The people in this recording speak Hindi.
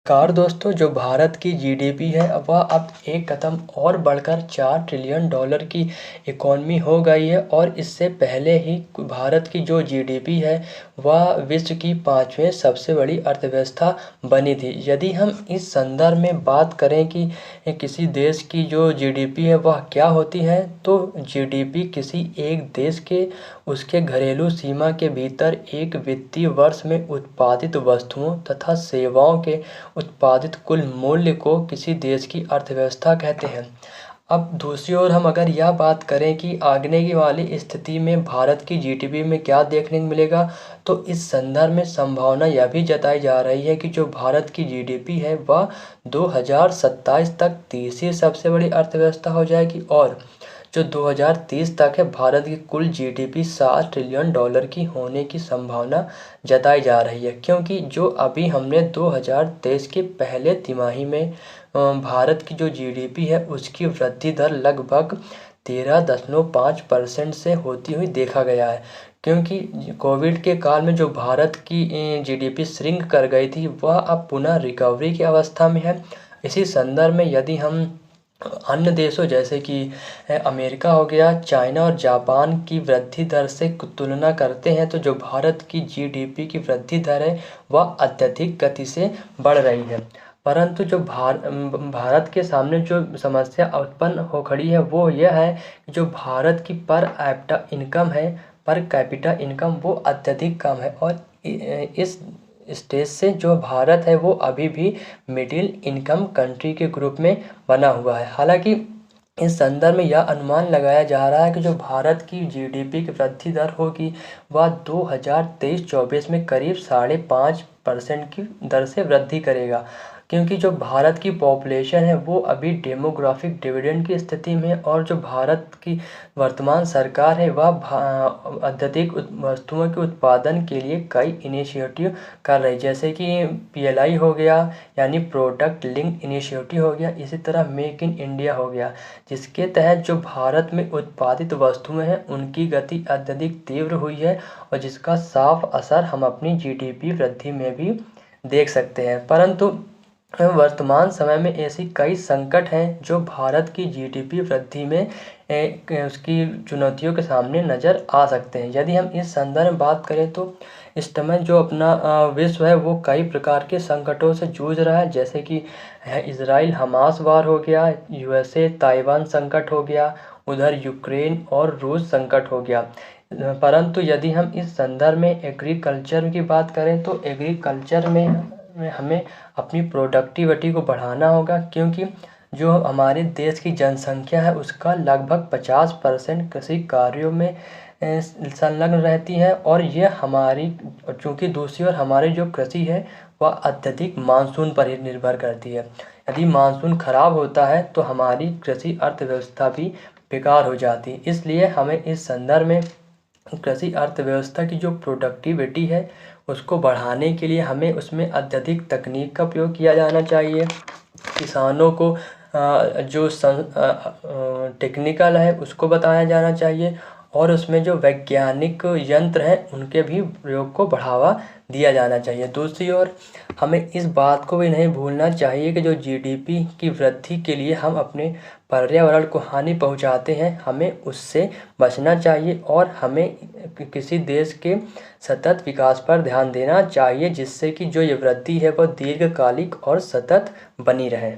कार दोस्तों जो भारत की जीडीपी है वह अब एक कदम और बढ़कर 4 ट्रिलियन डॉलर की इकॉनमी हो गई है और इससे पहले ही भारत की जो जीडीपी है वह विश्व की 5वें सबसे बड़ी अर्थव्यवस्था बनी थी। यदि हम इस संदर्भ में बात करें कि किसी देश की जो जीडीपी है वह क्या होती है, तो जीडीपी किसी एक देश के उसके घरेलू सीमा के भीतर एक वित्तीय वर्ष में उत्पादित वस्तुओं तथा सेवाओं के उत्पादित कुल मूल्य को किसी देश की अर्थव्यवस्था कहते हैं। अब दूसरी ओर हम अगर यह बात करें कि आगे की वाली स्थिति में भारत की जीडीपी में क्या देखने को मिलेगा, तो इस संदर्भ में संभावना यह भी जताई जा रही है कि जो भारत की जीडीपी है वह 2027 तक तीसरी सबसे बड़ी अर्थव्यवस्था हो जाएगी और जो 2030 तक है भारत की कुल जीडीपी 7 ट्रिलियन डॉलर की होने की संभावना जताई जा रही है। क्योंकि जो अभी हमने 2023 के पहले तिमाही में भारत की जो जीडीपी है उसकी वृद्धि दर लगभग 13.5% से होती हुई देखा गया है। क्योंकि कोविड के काल में जो भारत की जीडीपी श्रिंक कर गई थी वह अब पुनः रिकवरी की अवस्था में है। इसी संदर्भ में यदि हम अन्य देशों जैसे कि अमेरिका हो गया, चाइना और जापान की वृद्धि दर से तुलना करते हैं, तो जो भारत की जीडीपी की वृद्धि दर है वह अत्यधिक गति से बढ़ रही है। परंतु जो भारत के सामने जो समस्या उत्पन्न हो खड़ी है वो यह है कि जो भारत की पर कैपिटा इनकम वो अत्यधिक कम है और इस स्टेज से जो भारत है वो अभी भी मिडिल इनकम कंट्री के ग्रुप में बना हुआ है। हालांकि इस संदर्भ में यह अनुमान लगाया जा रहा है कि जो भारत की जीडीपी की वृद्धि दर होगी वह 2023-24 में करीब 5.5% की दर से वृद्धि करेगा। क्योंकि जो भारत की पॉपुलेशन है वो अभी डेमोग्राफिक डिविडेंड की स्थिति में और जो भारत की वर्तमान सरकार है वह अत्यधिक वस्तुओं के उत्पादन के लिए कई इनिशिएटिव कर रही, जैसे कि पीएलआई हो गया यानी प्रोडक्ट लिंक इनिशिएटिव हो गया, इसी तरह मेक इन इंडिया हो गया, जिसके तहत जो भारत में उत्पादित वस्तुएं हैं उनकी गति अत्यधिक तीव्र हुई है और जिसका साफ असर हम अपनी जीडीपी वृद्धि में भी देख सकते हैं। परंतु वर्तमान समय में ऐसी कई संकट हैं जो भारत की जीडीपी वृद्धि में उसकी चुनौतियों के सामने नज़र आ सकते हैं। यदि हम इस संदर्भ में बात करें तो इस समय जो अपना विश्व है वो कई प्रकार के संकटों से जूझ रहा है, जैसे कि इजराइल हमास वार हो गया, यूएसए ताइवान संकट हो गया, उधर यूक्रेन और रूस संकट हो गया। परंतु यदि हम इस संदर्भ में एग्रीकल्चर की बात करें तो एग्रीकल्चर में हमें अपनी प्रोडक्टिविटी को बढ़ाना होगा, क्योंकि जो हमारे देश की जनसंख्या है उसका लगभग 50% कृषि कार्यों में संलग्न रहती है और ये हमारी, चूँकि दूसरी ओर हमारी जो कृषि है वह अत्यधिक मानसून पर ही निर्भर करती है। यदि मानसून खराब होता है तो हमारी कृषि अर्थव्यवस्था भी बेकार हो जाती है। इसलिए हमें इस संदर्भ में कृषि अर्थव्यवस्था की जो प्रोडक्टिविटी है उसको बढ़ाने के लिए हमें उसमें अत्यधिक तकनीक का प्रयोग किया जाना चाहिए। किसानों को जो टेक्निकल है उसको बताया जाना चाहिए और उसमें जो वैज्ञानिक यंत्र हैं उनके भी प्रयोग को बढ़ावा दिया जाना चाहिए। दूसरी ओर हमें इस बात को भी नहीं भूलना चाहिए कि जो जीडीपी की वृद्धि के लिए हम अपने पर्यावरण को हानि पहुंचाते हैं, हमें उससे बचना चाहिए और हमें किसी देश के सतत विकास पर ध्यान देना चाहिए, जिससे कि जो ये वृद्धि है वह दीर्घकालिक और सतत बनी रहे।